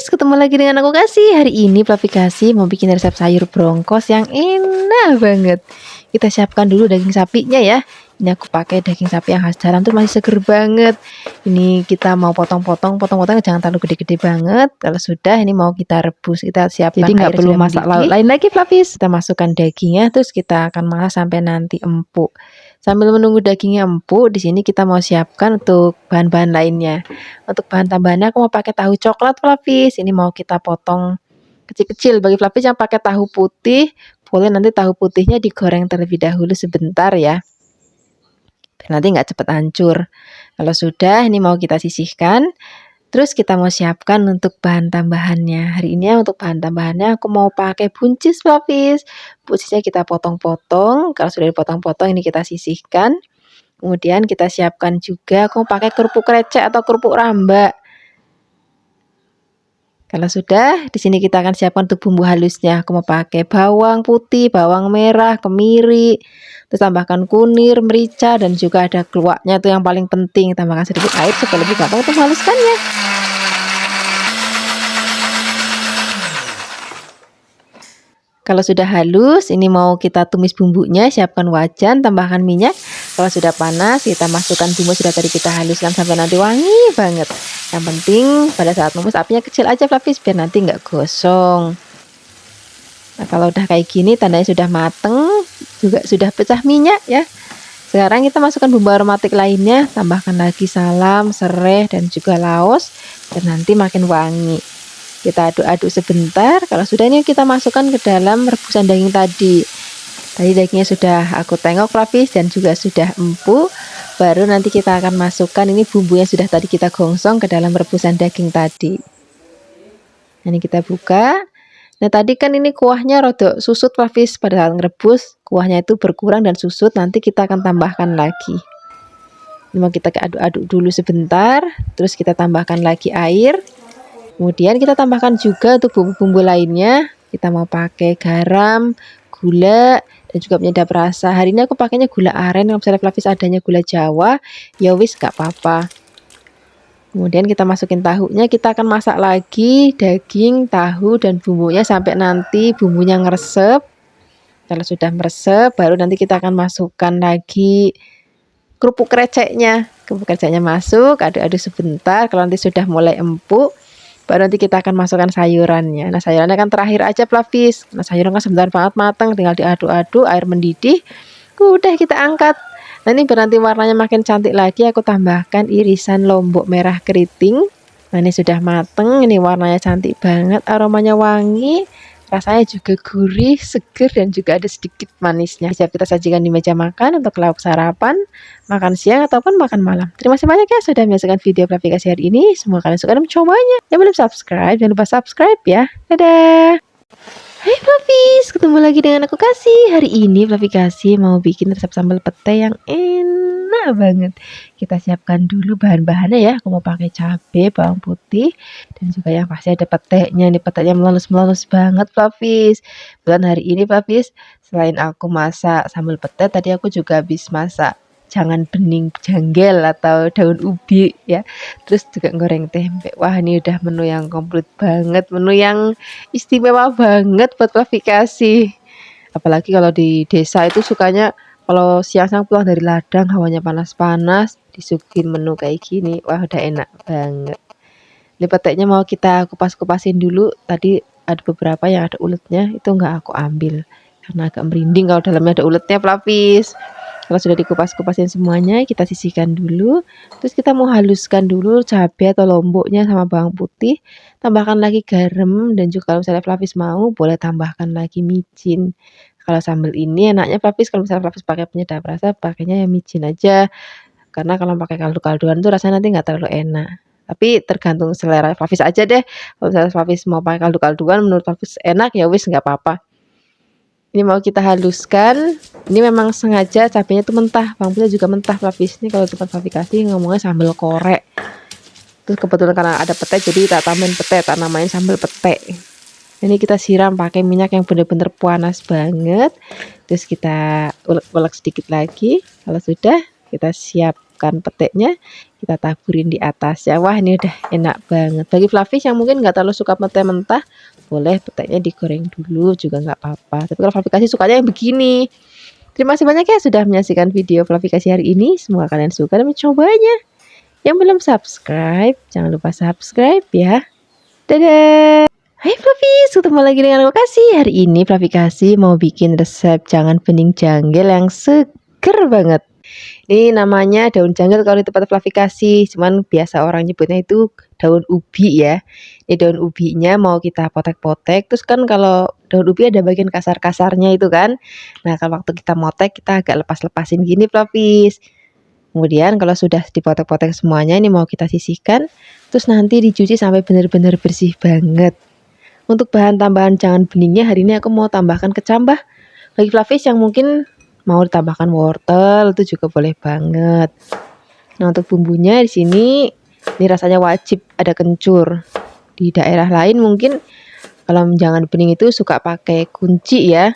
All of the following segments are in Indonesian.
Flavis, ketemu lagi dengan aku Kasih. Hari ini Flavi Kasih mau bikin resep sayur brongkos yang enak banget. Kita siapkan dulu daging sapinya ya. Ini aku pakai daging sapi yang khas Jalan tuh masih seger banget. Ini kita mau potong-potong, jangan terlalu gede-gede banget. Kalau sudah ini mau kita rebus, kita siapkan. Jadi nggak perlu masak lauk lain lagi Flavis. Kita masukkan dagingnya, terus kita akan masak sampai nanti empuk. Sambil menunggu dagingnya empuk, di sini kita mau siapkan untuk bahan-bahan lainnya. Untuk bahan tambahannya aku mau pakai tahu coklat Flavis. Ini mau kita potong kecil-kecil. Bagi Flavis yang pakai tahu putih, boleh nanti tahu putihnya digoreng terlebih dahulu sebentar ya. Nanti nggak cepat hancur. Kalau sudah, ini mau kita sisihkan. Terus kita mau siapkan untuk bahan tambahannya. Hari ini untuk bahan tambahannya aku mau pakai buncis Flavis. Buncisnya kita potong-potong. Kalau sudah dipotong-potong ini kita sisihkan. Kemudian kita siapkan juga aku mau pakai kerupuk krecek atau kerupuk ramba. Kalau sudah, di sini kita akan siapkan untuk bumbu halusnya. Aku mau pakai bawang putih, bawang merah, kemiri, terus tambahkan kunir, merica, dan juga ada keluaknya itu yang paling penting. Tambahkan sedikit air supaya lebih gampang untuk menghaluskannya. Kalau sudah halus, ini mau kita tumis bumbunya, siapkan wajan, tambahkan minyak. Kalau sudah panas, kita masukkan bumbu sudah tadi kita haluskan sampai nanti wangi banget. Yang penting pada saat merebus apinya kecil aja Flavis, biar nanti nggak gosong. Nah kalau udah kayak gini tandanya sudah mateng, juga sudah pecah minyak ya. Sekarang kita masukkan bumbu aromatik lainnya, tambahkan lagi salam, serai, dan juga laos, dan nanti makin wangi. Kita aduk-aduk sebentar. Kalau sudah ini kita masukkan ke dalam rebusan daging tadi. Tadi dagingnya sudah aku tengok Flavis dan juga sudah empuk. Baru nanti kita akan masukkan ini bumbu yang sudah tadi kita gongsong ke dalam rebusan daging tadi. Ini kita buka. Nah tadi kan ini kuahnya rodok susut Flavis, pada saat ngerebus kuahnya itu berkurang dan susut. Nanti kita akan tambahkan lagi. Ini mau kita aduk-aduk dulu sebentar. Terus kita tambahkan lagi air. Kemudian kita tambahkan juga untuk bumbu-bumbu lainnya. Kita mau pakai garam, gula, dan juga penyedap rasa. Hari ini aku pakainya gula aren. Kalau misalnya Flavis adanya gula Jawa, ya wis gak apa-apa. Kemudian kita masukin tahunya. Kita akan masak lagi daging, tahu, dan bumbunya sampai nanti bumbunya ngeresep. Kalau sudah meresep, baru nanti kita akan masukkan lagi kerupuk kreceknya. Kerupuk kreceknya masuk, aduk-aduk sebentar. Kalau nanti sudah mulai empuk, baru nanti kita akan masukkan sayurannya. Nah sayurannya kan terakhir aja Flavis. Nah sayuran kan sebentar banget matang, tinggal diaduk-aduk, air mendidih. Udah kita angkat. Nah ini biar nanti warnanya makin cantik lagi, aku tambahkan irisan lombok merah keriting. Nah ini sudah mateng, ini warnanya cantik banget, aromanya wangi. Rasanya juga gurih, seger, dan juga ada sedikit manisnya. Siap kita sajikan di meja makan untuk lauk sarapan, makan siang, ataupun makan malam. Terima kasih banyak ya sudah menyaksikan video Flavi Kasih hari ini. Semoga kalian suka dan mencobanya. Yang belum subscribe, jangan lupa subscribe ya. Dadah! Hai Flavis, ketemu lagi dengan aku Kasih. Hari ini Flavi Kasih mau bikin resep sambal pete yang enak banget. Kita siapkan dulu bahan-bahannya ya. Aku mau pakai cabai, bawang putih, dan juga yang pasti ada petenya. Ini petenya melulus-melulus banget Flavis. Dan hari ini Flavis, selain aku masak sambal pete, tadi aku juga habis masak jangan bening janggel atau daun ubi ya, terus juga goreng tempe. Wah ini udah menu yang komplit banget, menu yang istimewa banget buat Flavi Kasih. Apalagi kalau di desa itu sukanya kalau siang-siang pulang dari ladang, hawanya panas-panas, disuguhin menu kayak gini, wah udah enak banget. Ini peteknya mau kita kupas-kupasin dulu. Tadi ada beberapa yang ada uletnya, itu nggak aku ambil karena agak merinding kalau dalamnya ada uletnya Flavis. Kalau sudah dikupas-kupasin semuanya, kita sisihkan dulu. Terus kita mau haluskan dulu cabai atau lomboknya sama bawang putih. Tambahkan lagi garam, dan juga kalau misalnya Flavis mau, boleh tambahkan lagi micin. Kalau sambal ini enaknya Flavis, kalau misalnya Flavis pakai penyedap rasa, pakainya yang micin aja. Karena kalau pakai kaldu-kalduan tuh rasanya nanti nggak terlalu enak. Tapi tergantung selera Flavis aja deh. Kalau misalnya Flavis mau pakai kaldu-kalduan, menurut Flavis enak, ya wis nggak apa-apa. Ini mau kita haluskan. Ini memang sengaja cabenya itu mentah, bawang putih juga mentah Flavis. Ini kalau tempat Flavi Kasih ngomongnya sambal korek. Terus kebetulan karena ada pete, jadi tak tambahin pete, tak namain sambal pete. Ini kita siram pakai minyak yang benar-benar panas banget. Terus kita ulek-ulek sedikit lagi. Kalau sudah, kita siap siapkan peteknya, kita taburin di atasnya. Wah, ini udah enak banget. Bagi Flavis yang mungkin nggak terlalu suka pete mentah, boleh peteknya digoreng dulu juga nggak apa-apa. Tapi kalau Flavi kasih sukanya yang begini. Terima kasih banyak ya sudah menyaksikan video Flavi kasih hari ini. Semoga kalian suka dan mencobanya. Yang belum subscribe, jangan lupa subscribe ya. Dadah! Hai Flavis, ketemu lagi dengan aku Kasih. Hari ini Flavi Kasih mau bikin resep jangan bening janggel yang seger banget. Ini namanya daun janggel kalau di tempat Flavi Kasih, cuman biasa orang nyebutnya itu daun ubi ya. Ini daun ubinya mau kita potek-potek, terus kan kalau daun ubi ada bagian kasar-kasarnya itu kan. Nah, kalau waktu kita motek kita agak lepas-lepasin gini Flavis. Kemudian kalau sudah dipotek-potek semuanya ini mau kita sisihkan, terus nanti dicuci sampai benar-benar bersih banget. Untuk bahan tambahan jangan beningnya hari ini aku mau tambahkan kecambah. Bagi Flavis yang mungkin mau ditambahkan wortel itu juga boleh banget. Nah, untuk bumbunya di sini ini rasanya wajib ada kencur. Di daerah lain mungkin kalau jangan bening itu suka pakai kunci ya.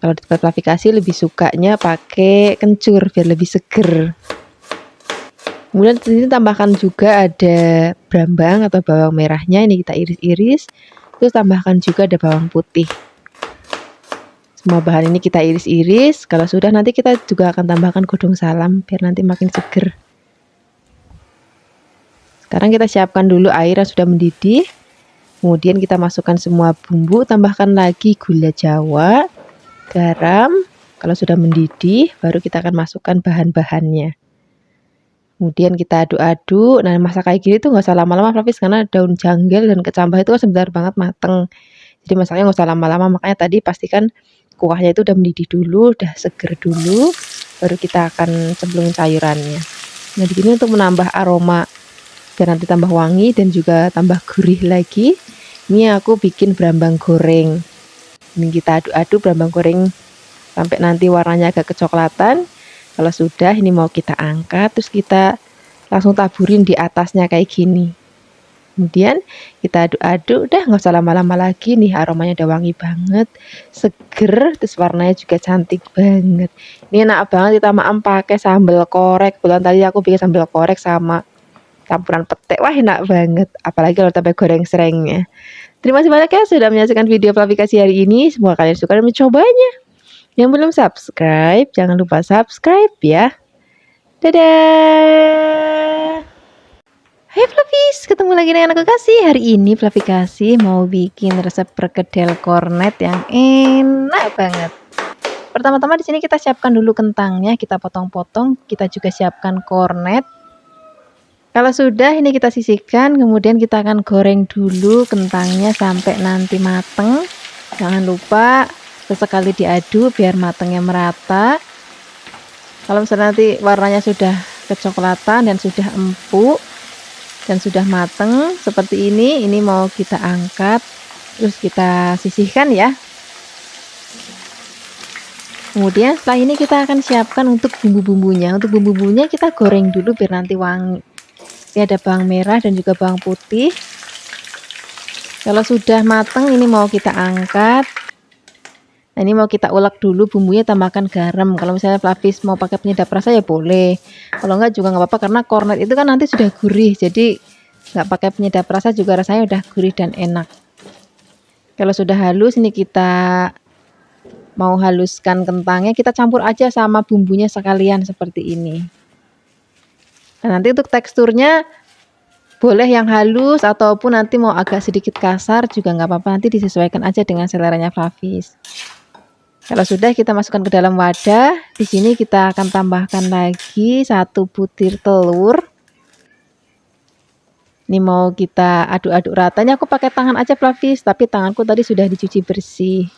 Kalau di tempat Flavi Kasih lebih sukanya pakai kencur biar lebih seger. Kemudian di sini tambahkan juga ada brambang atau bawang merahnya, ini kita iris-iris. Terus tambahkan juga ada bawang putih. Semua bahan ini kita iris-iris. Kalau sudah nanti kita juga akan tambahkan godong salam biar nanti makin seger. Sekarang kita siapkan dulu air yang sudah mendidih. Kemudian kita masukkan semua bumbu, tambahkan lagi gula jawa, garam. Kalau sudah mendidih, baru kita akan masukkan bahan-bahannya. Kemudian kita aduk-aduk. Nah, masak kayak gini tuh nggak usah lama-lama Flavis, karena daun janggel dan kecambah itu kan sebentar banget mateng. Jadi masaknya nggak usah lama-lama, makanya tadi pastikan kuahnya itu udah mendidih dulu, udah seger dulu, baru kita akan cemplungin sayurannya. Nah, di sini untuk menambah aroma biar nanti tambah wangi dan juga tambah gurih lagi, ini aku bikin brambang goreng. Ini kita aduk-aduk brambang goreng sampai nanti warnanya agak kecoklatan. Kalau sudah ini mau kita angkat, terus kita langsung taburin di atasnya kayak gini. Kemudian kita aduk-aduk, udah nggak usah lama-lama lagi nih, aromanya udah wangi banget, seger, terus warnanya juga cantik banget. Ini enak banget kita maem pakai sambal korek. Bulan tadi aku bikin sambal korek sama campuran petek, wah enak banget. Apalagi kalau tambah goreng serengnya. Terima kasih banyak ya sudah menyaksikan video Flavi Kasih hari ini. Semoga kalian suka dan mencobanya. Yang belum subscribe, jangan lupa subscribe ya. Dadah! Hai Flavis, ketemu lagi dengan aku Kasih. Hari ini Flavi Kasih mau bikin resep perkedel kornet yang enak banget. Pertama-tama di sini kita siapkan dulu kentangnya, kita potong-potong, kita juga siapkan kornet. Kalau sudah ini kita sisihkan, kemudian kita akan goreng dulu kentangnya sampai nanti mateng. Jangan lupa sesekali diaduk biar matangnya merata. Kalau misalnya nanti warnanya sudah kecoklatan dan sudah empuk dan sudah mateng seperti ini mau kita angkat, terus kita sisihkan ya. Kemudian setelah ini kita akan siapkan untuk bumbu-bumbunya. Untuk bumbu-bumbunya kita goreng dulu biar nanti wangi. Ini ada bawang merah dan juga bawang putih. Kalau sudah mateng ini mau kita angkat. Nah, ini mau kita ulek dulu bumbunya, tambahkan garam. Kalau misalnya Flavis mau pakai penyedap rasa ya boleh. Kalau enggak juga nggak apa-apa, karena kornet itu kan nanti sudah gurih. Jadi nggak pakai penyedap rasa juga rasanya udah gurih dan enak. Kalau sudah halus ini kita mau haluskan kentangnya, kita campur aja sama bumbunya sekalian seperti ini. Nah, nanti untuk teksturnya boleh yang halus ataupun nanti mau agak sedikit kasar juga nggak apa-apa, nanti disesuaikan aja dengan seleranya Flavis. Kalau sudah kita masukkan ke dalam wadah, di sini kita akan tambahkan lagi 1 butir telur. Ini mau kita aduk-aduk ratanya, aku pakai tangan aja Flavis, tapi tanganku tadi sudah dicuci bersih.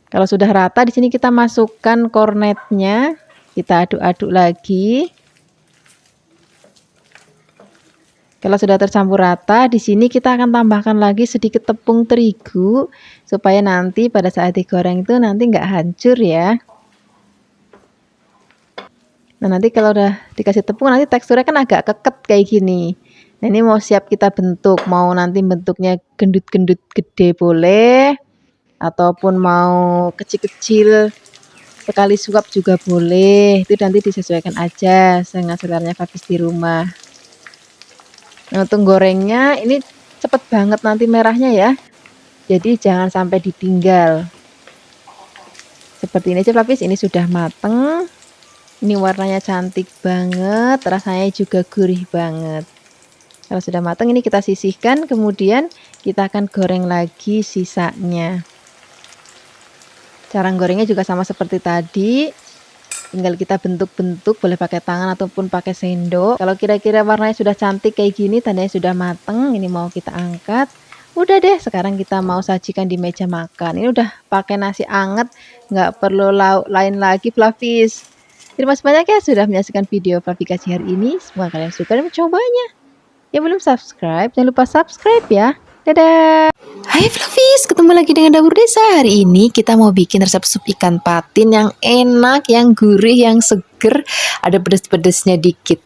Kalau sudah rata di sini kita masukkan kornetnya, kita aduk-aduk lagi. Kalau sudah tercampur rata, di sini kita akan tambahkan lagi sedikit tepung terigu supaya nanti pada saat digoreng itu nanti nggak hancur ya. Nah, nanti kalau udah dikasih tepung nanti teksturnya kan agak keket kayak gini. Nah, ini mau siap kita bentuk, mau nanti bentuknya gendut-gendut gede boleh, ataupun mau kecil-kecil sekali suap juga boleh, itu nanti disesuaikan aja dengan seleranya Flavis di rumah. Nah, untuk gorengnya ini cepet banget nanti merahnya ya, jadi jangan sampai ditinggal. Seperti ini aja Flavis, ini sudah mateng. Ini warnanya cantik banget, rasanya juga gurih banget. Kalau sudah matang ini kita sisihkan, kemudian kita akan goreng lagi sisanya. Cara gorengnya juga sama seperti tadi, tinggal kita bentuk-bentuk, boleh pakai tangan ataupun pakai sendok. Kalau kira-kira warnanya sudah cantik kayak gini, tandanya sudah matang, ini mau kita angkat. Udah deh, sekarang kita mau sajikan di meja makan. Ini udah pakai nasi anget, nggak perlu lauk lain lagi Flavis. Terima kasih banyak ya sudah menyaksikan video Flavi kasih hari ini. Semoga kalian suka dan mencobanya. Yang belum subscribe, jangan lupa subscribe ya. Dadah. Hai Flavis, ketemu lagi dengan Dapur Desa. Hari ini kita mau bikin resep sup ikan patin yang enak, yang gurih, yang seger. Ada pedes-pedesnya dikit.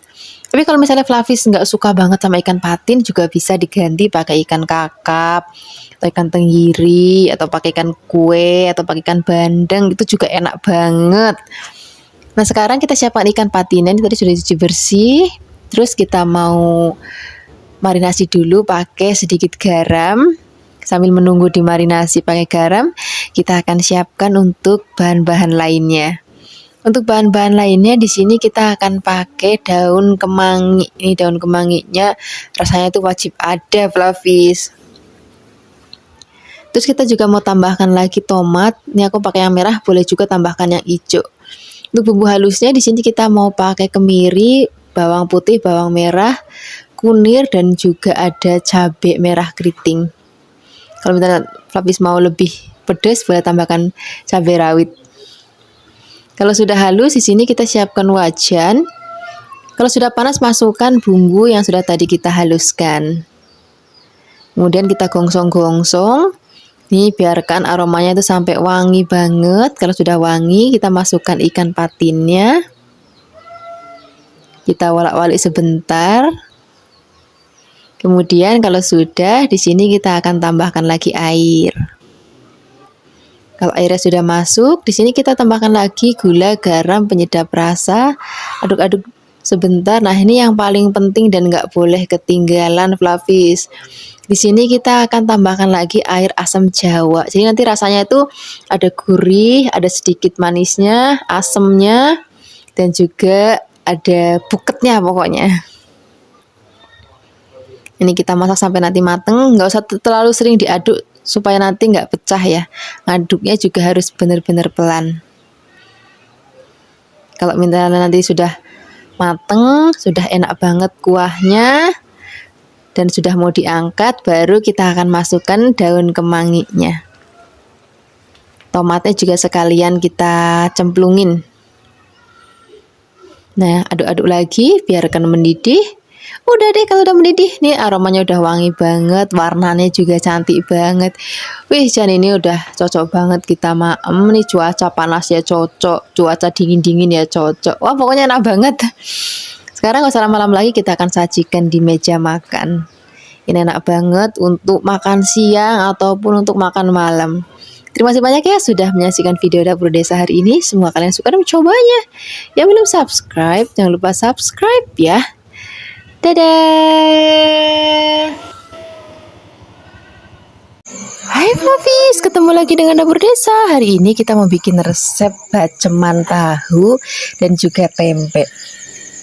Tapi kalau misalnya Flavis nggak suka banget sama ikan patin, juga bisa diganti pakai ikan kakap, atau ikan tenggiri, atau pakai ikan kue, atau pakai ikan bandeng. Itu juga enak banget. Nah, sekarang kita siapkan ikan patinnya. Ini tadi sudah dicuci bersih. Terus kita mau marinasi dulu pakai sedikit garam. Sambil menunggu dimarinasi pakai garam, kita akan siapkan untuk bahan-bahan lainnya. Untuk bahan-bahan lainnya di sini kita akan pakai daun kemangi. Ini daun kemanginya rasanya itu wajib ada Flavis. Terus kita juga mau tambahkan lagi tomat. Ini aku pakai yang merah, boleh juga tambahkan yang hijau. Untuk bumbu halusnya di sini kita mau pakai kemiri, bawang putih, bawang merah, kunir, dan juga ada cabai merah keriting. Kalau misalnya Flavis mau lebih pedas, boleh tambahkan cabai rawit. Kalau sudah halus, di sini kita siapkan wajan. Kalau sudah panas, masukkan bumbu yang sudah tadi kita haluskan. Kemudian kita gongsong-gongsong. Nih, biarkan aromanya itu sampai wangi banget. Kalau sudah wangi, kita masukkan ikan patinnya. Kita wolak-walik sebentar. Kemudian kalau sudah, di sini kita akan tambahkan lagi air. Kalau airnya sudah masuk, di sini kita tambahkan lagi gula, garam, penyedap rasa. Aduk-aduk sebentar. Nah, ini yang paling penting dan nggak boleh ketinggalan Flavis. Di sini kita akan tambahkan lagi air asam jawa. Jadi nanti rasanya itu ada gurih, ada sedikit manisnya, asamnya, dan juga ada buketnya pokoknya. Ini kita masak sampai nanti mateng, nggak usah terlalu sering diaduk supaya nanti nggak pecah ya. Ngaduknya juga harus benar-benar pelan. Kalau misalnya nanti sudah mateng, sudah enak banget kuahnya, dan sudah mau diangkat, baru kita akan masukkan daun kemanginya. Tomatnya juga sekalian kita cemplungin. Nah, aduk-aduk lagi, biarkan mendidih. Udah deh, kalau udah mendidih, nih aromanya udah wangi banget, warnanya juga cantik banget. Wih, Jan, ini udah cocok banget kita maem. Nih cuaca panas ya cocok, cuaca dingin-dingin ya cocok. Wah, pokoknya enak banget. Sekarang gak usah lama-lama lagi, kita akan sajikan di meja makan. Ini enak banget untuk makan siang ataupun untuk makan malam. Terima kasih banyak ya sudah menyaksikan video Dapur Desa hari ini. Semoga kalian suka dan mencobanya. Yang belum subscribe, jangan lupa subscribe ya. Dadah. Hai Flavis, ketemu lagi dengan Dapur Desa. Hari ini kita mau bikin resep baceman tahu dan juga tempe.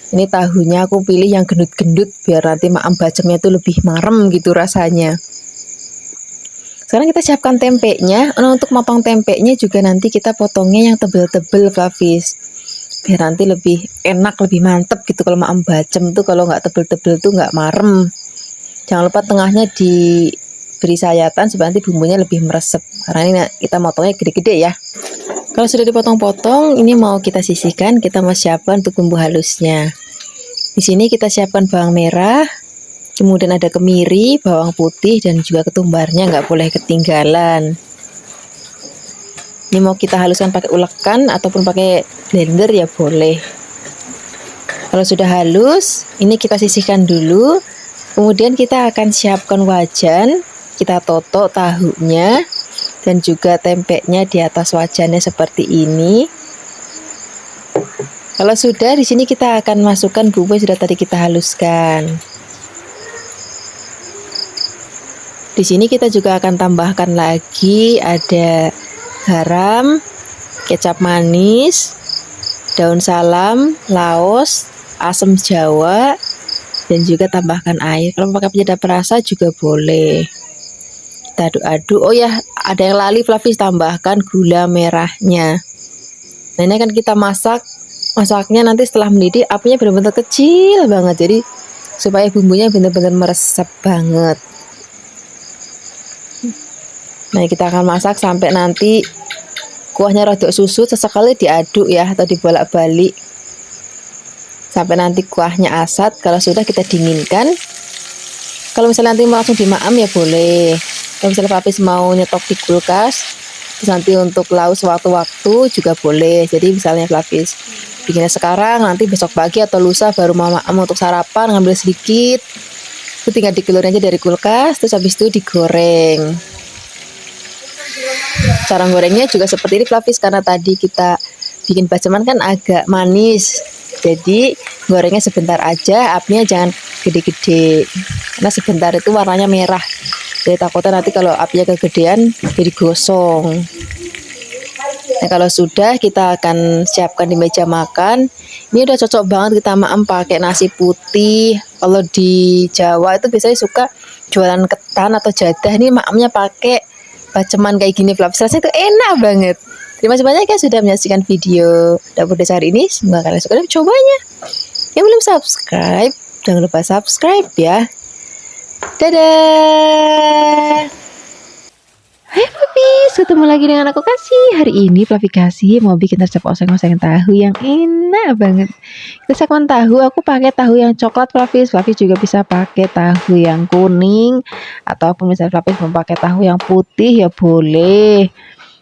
Ini tahunya aku pilih yang gendut-gendut biar nanti maem bacemnya itu lebih marem gitu rasanya. Sekarang kita siapkan tempenya. Nah, untuk motong tempenya juga nanti kita potongnya yang tebel-tebel Flavis. Biar nanti lebih enak, lebih mantep gitu. Kalau maem bacem tuh kalau nggak tebel-tebel tuh nggak marem. Jangan lupa tengahnya diberi sayatan supaya nanti bumbunya lebih meresep. Karena ini kita motongnya gede-gede ya. Kalau sudah dipotong-potong, ini mau kita sisihkan, kita mau siapkan untuk bumbu halusnya. Di sini kita siapkan bawang merah, kemudian ada kemiri, bawang putih, dan juga ketumbarnya nggak boleh ketinggalan. Ini mau kita haluskan pakai ulekan ataupun pakai blender ya boleh. Kalau sudah halus, ini kita sisihkan dulu. Kemudian kita akan siapkan wajan, kita totok tahunya dan juga tempenya di atas wajannya seperti ini. Kalau sudah, di sini kita akan masukkan bumbu yang sudah tadi kita haluskan. Di sini kita juga akan tambahkan lagi ada garam, kecap manis, daun salam, laos, asam jawa, dan juga tambahkan air. Kalau pakai penyedap rasa juga boleh. Kita aduk-aduk. Oh ya, ada yang lali Flavis, tambahkan gula merahnya. Nah, ini akan kita masaknya nanti setelah mendidih, apinya benar-benar kecil banget, jadi supaya bumbunya benar-benar meresap banget. Nah, kita akan masak sampai nanti kuahnya rada susut, sesekali diaduk ya, atau dibolak-balik sampai nanti kuahnya asat. Kalau sudah, kita dinginkan. Kalau misalnya nanti mau langsung dimaam ya boleh. Kalau misalnya Flavis mau nyetok di kulkas, terus nanti untuk lauk sewaktu-waktu juga boleh. Jadi misalnya Flavis bikinnya sekarang, nanti besok pagi atau lusa baru mau maam untuk sarapan, ngambil sedikit, itu tinggal dikeluarin aja dari kulkas, terus habis itu digoreng. Cara gorengnya juga seperti ini Flavis, karena tadi kita bikin baceman kan agak manis, jadi gorengnya sebentar aja, apinya jangan gede-gede, karena sebentar itu warnanya merah, jadi takutnya nanti kalau apinya kegedean jadi gosong. Nah, kalau sudah, kita akan siapkan di meja makan. Ini udah cocok banget kita maem pakai nasi putih. Kalau di Jawa itu biasanya suka jualan ketan atau jadah, ini maemnya pakai baceman kayak gini Flavis, rasanya itu enak banget. Terima kasih banyak ya sudah menyaksikan video dapur desa hari ini, semoga kalian suka dan cobanya. Yang belum subscribe, jangan lupa subscribe ya. Dadah. Hai Flavis, ketemu lagi dengan aku Kasih. Hari ini Flavis Kasih mau bikin resep oseng-oseng tahu yang enak banget. Resep tahu, aku pakai tahu yang coklat Flavis. Flavis juga bisa pakai tahu yang kuning, ataupun misalnya Flavis mau pakai tahu yang putih ya boleh.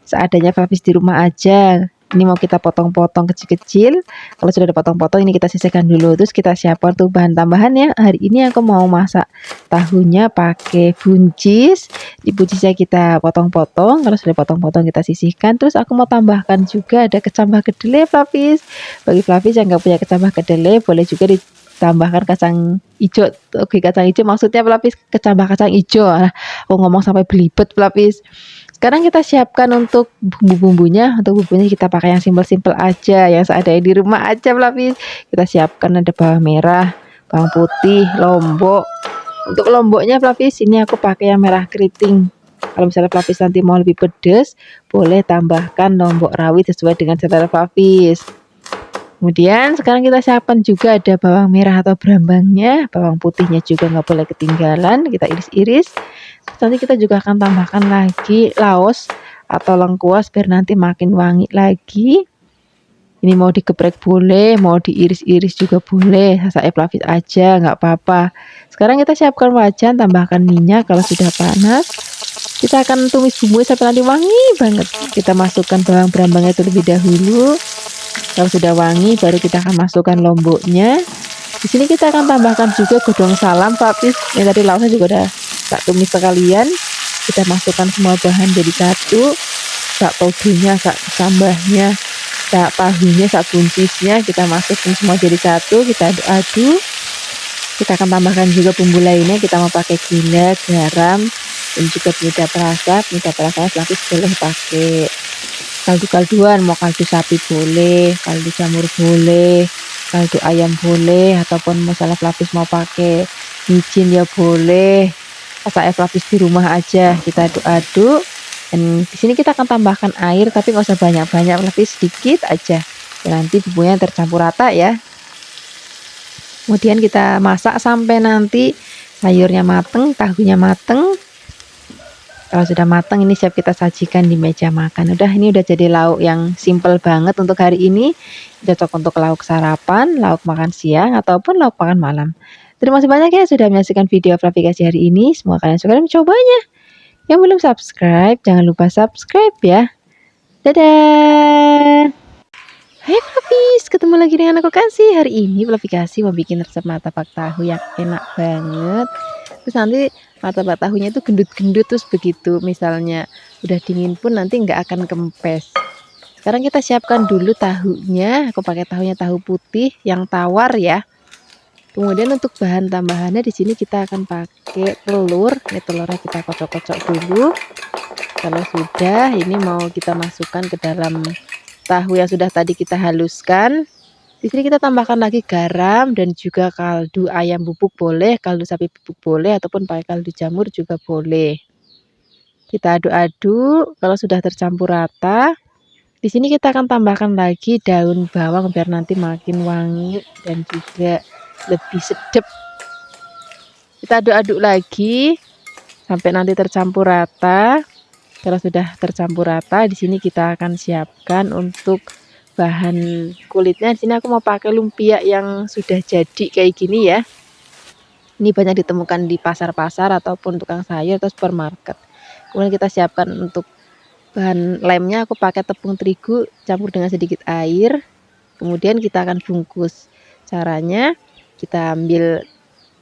Seadanya Flavis di rumah aja. Ini mau kita potong-potong kecil-kecil. Kalau sudah dipotong-potong, ini kita sisihkan dulu. Terus kita siapkan tuh bahan tambahannya. Hari ini aku mau masak tahunya pakai buncis. Di buncisnya kita potong-potong. Kalau sudah potong-potong kita sisihkan. Terus aku mau tambahkan juga ada kecambah kedelai Flavis. Bagi Flavis yang nggak punya kecambah kedelai, boleh juga ditambahkan kacang hijau. Oke, kacang hijau maksudnya Flavis kecambah kacang hijau. Nah, aku ngomong sampai belibet Flavis. Sekarang kita siapkan untuk bumbu-bumbunya. Untuk bumbunya kita pakai yang simpel-simpel aja, yang seadanya di rumah aja Flavis. Kita siapkan ada bawang merah, bawang putih, lombok. Untuk lomboknya Flavis, ini aku pakai yang merah keriting. Kalau misalnya Flavis nanti mau lebih pedas, boleh tambahkan lombok rawit sesuai dengan selera Flavis. Kemudian sekarang kita siapkan juga ada bawang merah atau brambangnya, bawang putihnya juga nggak boleh ketinggalan, kita iris-iris. Nanti kita juga akan tambahkan lagi laos atau lengkuas biar nanti makin wangi lagi. Ini mau digeprek boleh, mau diiris-iris juga boleh, asal Flavis aja nggak apa-apa. Sekarang kita siapkan wajan, tambahkan minyak. Kalau sudah panas, kita akan tumis bumbu sampai nanti wangi banget. Kita masukkan bawang brambangnya terlebih dahulu. Kalau sudah wangi, baru kita akan masukkan lomboknya. Di sini kita akan tambahkan juga godong salam Flavis. Yang tadi laosnya juga udah tak tumis sekalian. Kita masukkan semua bahan jadi satu. Sak toginya, sak sambahnya, sak tahunya, sak buncisnya, kita masukin semua jadi satu. Kita aduk-aduk. Kita akan tambahkan juga bumbu lainnya. Kita mau pakai gula, garam, dan juga penyedap rasa. Penyedap rasanya Flavis boleh pakai kaldu-kalduan, mau kaldu sapi boleh, kaldu jamur boleh, kaldu ayam boleh, ataupun misalnya Flavis mau pakai micin ya boleh. Asal Flavis di rumah aja. Kita aduk-aduk. Dan di sini kita akan tambahkan air, tapi nggak usah banyak-banyak, Flavis sedikit aja. Nanti bumbunya tercampur rata ya. Kemudian kita masak sampai nanti sayurnya mateng, tahunya mateng. Kalau sudah matang, ini siap kita sajikan di meja makan. Ini udah jadi lauk yang simple banget untuk hari ini. Cocok untuk lauk sarapan, lauk makan siang, ataupun lauk makan malam. Terima kasih banyak ya sudah menyaksikan video Flavis hari ini. Semoga kalian suka dan mencobanya. Yang belum subscribe, jangan lupa subscribe ya. Dadah. Hai Flavis, ketemu lagi dengan aku Kasih. Hari ini Flavis mau bikin resep martabak tahu yang enak banget. Terus nanti martabak tahunya itu gendut-gendut, terus begitu misalnya udah dingin pun nanti nggak akan kempes. Sekarang kita siapkan dulu tahunya. Aku pakai tahunya tahu putih yang tawar ya. Kemudian untuk bahan tambahannya di sini kita akan pakai telur. Ini telurnya kita kocok-kocok dulu. Kalau sudah, ini mau kita masukkan ke dalam tahu yang sudah tadi kita haluskan. Di sini kita tambahkan lagi garam dan juga kaldu ayam bubuk boleh, kaldu sapi bubuk boleh, ataupun pakai kaldu jamur juga boleh. Kita aduk-aduk. Kalau sudah tercampur rata, di sini kita akan tambahkan lagi daun bawang biar nanti makin wangi dan juga lebih sedap. Kita aduk-aduk lagi sampai nanti tercampur rata. Kalau sudah tercampur rata, di sini kita akan siapkan untuk bahan kulitnya. Di sini aku mau pakai lumpia yang sudah jadi kayak gini ya. Ini banyak ditemukan di pasar-pasar ataupun tukang sayur atau supermarket. Kemudian kita siapkan untuk bahan lemnya, aku pakai tepung terigu campur dengan sedikit air. Kemudian kita akan bungkus. Caranya kita ambil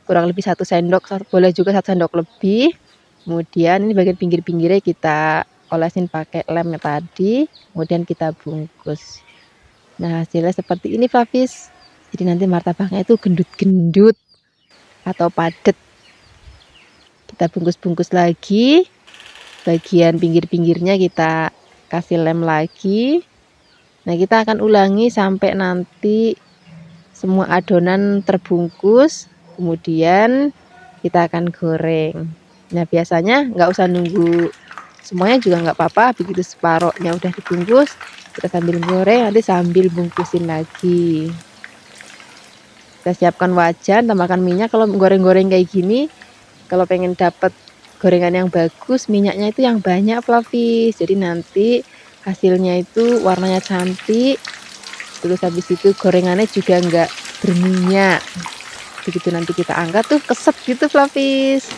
kurang lebih 1 sendok, boleh juga 1 sendok lebih. Kemudian ini bagian pinggir-pinggirnya kita olesin pakai lemnya tadi. Kemudian kita bungkus. Nah, hasilnya seperti ini Flavis. Jadi nanti martabaknya itu gendut-gendut atau padat. Kita bungkus-bungkus lagi. Bagian pinggir-pinggirnya kita kasih lem lagi. Nah, kita akan ulangi sampai nanti semua adonan terbungkus. Kemudian kita akan goreng. Nah, biasanya nggak usah nunggu semuanya juga nggak apa-apa. Begitu separohnya udah dibungkus, kita sambil goreng, nanti sambil bungkusin lagi. Kita siapkan wajan, tambahkan minyak. Kalau goreng-goreng kayak gini, kalau pengen dapat gorengan yang bagus, minyaknya itu yang banyak Flavis. Jadi nanti hasilnya itu warnanya cantik. Terus habis itu gorengannya juga nggak berminyak. Begitu nanti kita angkat tuh keset gitu Flavis.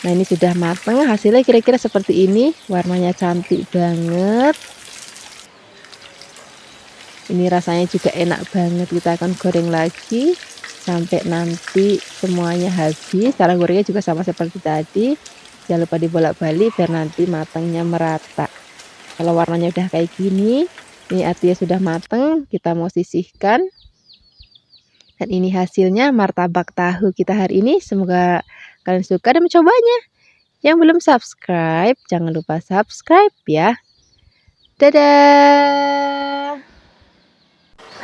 Nah, ini sudah matang, hasilnya kira-kira seperti ini. Warnanya cantik banget. Ini rasanya juga enak banget. Kita akan goreng lagi sampai nanti semuanya habis. Cara gorengnya juga sama seperti tadi. Jangan lupa dibolak-balik biar nanti matangnya merata. Kalau warnanya udah kayak gini, ini artinya sudah matang. Kita mau sisihkan. Dan ini hasilnya martabak tahu kita hari ini. Semoga kalian suka dan mencobanya. Yang belum subscribe, jangan lupa subscribe ya. Dadah.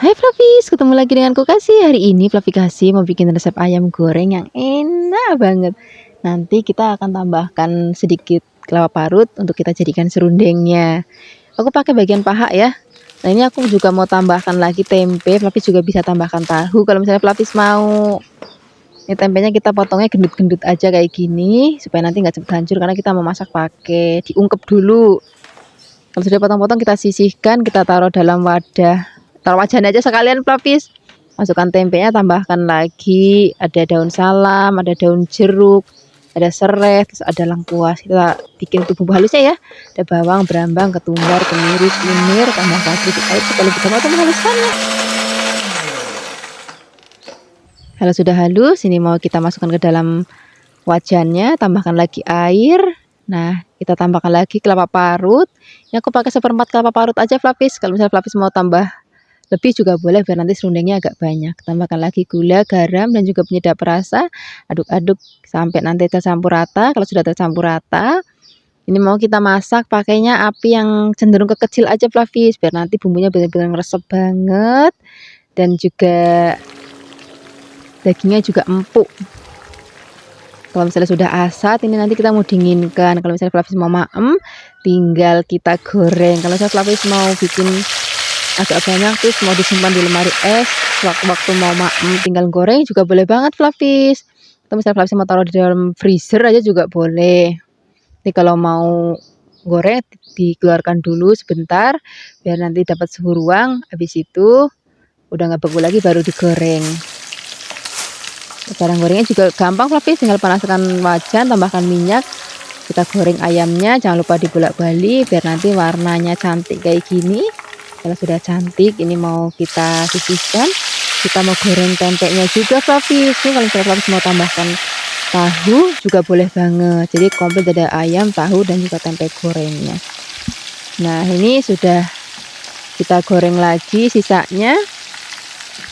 Hai Flavis, ketemu lagi dengan Kokasi. Hari ini Flavi kasih mau bikin resep ayam goreng yang enak banget. Nanti kita akan tambahkan sedikit kelapa parut untuk kita jadikan serundengnya. Aku pakai bagian paha ya. Nah, ini aku juga mau tambahkan lagi tempe. Flavis juga bisa tambahkan tahu kalau misalnya Flavis mau. Ini tempenya kita potongnya gendut-gendut aja kayak gini supaya nanti nggak cepet hancur karena kita mau masak pakai diungkep dulu. Kalau sudah potong-potong kita sisihkan, kita taruh dalam wadah. Taruh wajan aja sekalian Flavis. Masukkan tempenya, tambahkan lagi ada daun salam, ada daun jeruk, ada serai, terus ada lengkuas. Kita bikin itu bumbu halusnya ya. Ada bawang, berambang, ketumbar, kemiri, kunir, tambahkan sedikit air kalau kita mau menghaluskannya. Kalau sudah halus, ini mau kita masukkan ke dalam wajannya, tambahkan lagi air. Nah, kita tambahkan lagi kelapa parut. Ini aku pakai 1/4 kelapa parut aja Flavis. Kalau misalnya Flavis mau tambah lebih juga boleh biar nanti serundengnya agak banyak. Tambahkan lagi gula, garam, dan juga penyedap rasa. Aduk-aduk sampai nanti tercampur rata. Kalau sudah tercampur rata, ini mau kita masak pakainya api yang cenderung kekecil aja Flavis. Biar nanti bumbunya benar-benar meresap banget. Dan juga dagingnya juga empuk. Kalau misalnya sudah asat, ini nanti kita mau dinginkan. Kalau misalnya Flavis mau maem, tinggal kita goreng. Kalau misalnya Flavis mau bikin agak banyak terus mau disimpan di lemari es, waktu mau maem tinggal goreng juga boleh banget Flavis. Atau misalnya Flavis mau taruh di dalam freezer aja juga boleh. Jadi kalau mau goreng dikeluarkan dulu sebentar biar nanti dapat suhu ruang. Habis itu udah nggak beku lagi baru digoreng. Cara gorengnya juga gampang Flavis, tinggal panaskan wajan, tambahkan minyak, kita goreng ayamnya, jangan lupa dibolak-balik biar nanti warnanya cantik kayak gini. Kalau sudah cantik, ini mau kita sisihkan. Kita mau goreng tempenya juga Flavis. Ini kalau misalnya Flavis mau tambahkan tahu juga boleh banget. Jadi komplit ada ayam, tahu, dan juga tempe gorengnya. Nah, ini sudah kita goreng lagi sisanya.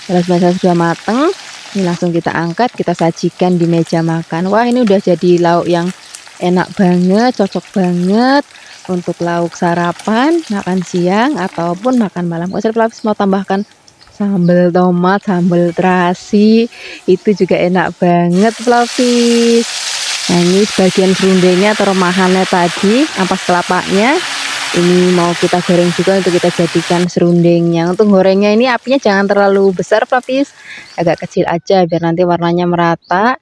Kalau sudah mateng, ini langsung kita angkat, kita sajikan di meja makan. Wah, ini udah jadi lauk yang enak banget, cocok banget untuk lauk sarapan, makan siang, ataupun makan malam. Kalau Flavis mau tambahkan sambal tomat, sambal terasi, itu juga enak banget Flavis. Nah, ini sebagian serundengnya atau remahannya tadi, ampas kelapanya. Ini mau kita goreng juga untuk kita jadikan serundengnya. Untuk gorengnya ini apinya jangan terlalu besar Flavis, agak kecil aja biar nanti warnanya merata.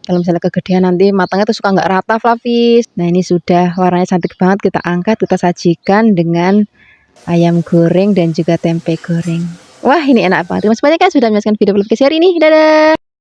Kalau misalnya kegedean nanti matangnya tuh suka nggak rata Flavis. Nah, ini sudah warnanya cantik banget, kita angkat, kita sajikan dengan ayam goreng dan juga tempe goreng. Wah, ini enak banget. Terima kasih banyak ya sudah menyaksikan video Flavis hari ini. Dadah.